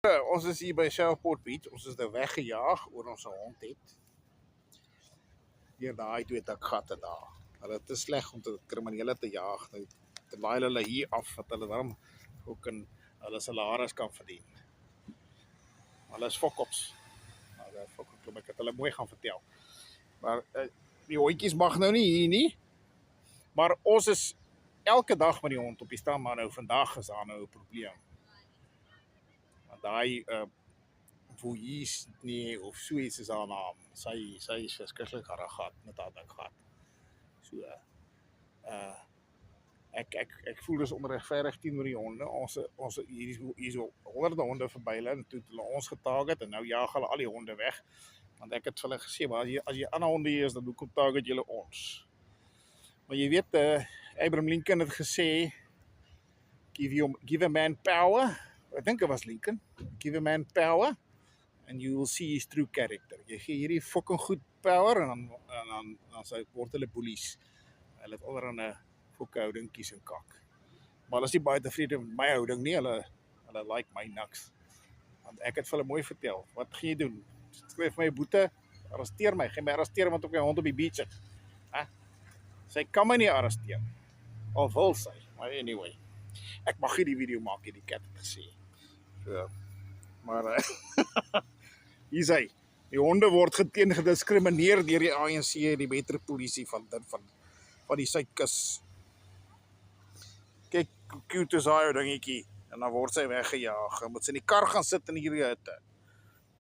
Ons is hier by Shelfport Beach. Ons is nou weggejaag oor ons hond het. Hier daai twee gatte daar. Hulle het te sleg om te kriminele te jaag. Nou terwyl hulle hier af wat hulle dan ook in hulle salaris kan verdien. Hulle is fokkops. Hulle fokkops, ek het hulle mooi gaan vertel. Maar die hondjies mag nou nie hier nie. Maar ons is elke dag met die hond op die strand, maar nou vandag is daar nou 'n probleem. Want daai Voies nie of so iets is haar naam. Sy is verskriklik arrogant met haar ding gehad. So ek voel dis onregverdig teenoor die honde. Ons hier so honderde honde verby hulle en toe het hulle ons getarget en nou jaag hulle al die honde weg. Want ek het vir hulle gesê, maar as jy ander honde hier is, dan hoekom target julle ons? Maar jy weet, Abraham Lincoln het gesê, give a man power. Ek dink dit was Lincoln. Give a man power and you will see his true character. Jy gee hierdie fucking goed power en dan word hulle bullies. Hulle het allerhande fokke houdingkies en kak. Maar hulle is nie baie tevrede met my houding nie. Hulle like my niks. Want ek het vir hulle mooi vertel. Wat gaan jy doen? Skryf my 'n boete, arresteer my. Geen my arresteer want ek my hond op die beach het. Sy kan my nie arresteer. Al wil sy. Maar anyway. Ek mag nie die video maak hier, die kat het gesê. So, maar hier sê, die honde word gediskrimineer deur die ANC, die metropolisie van die Suidkus. Kyk hoe cute is daai dingetjie. En dan word sy weggejaag. Moet sy in die kar gaan sit in hierdie hitte.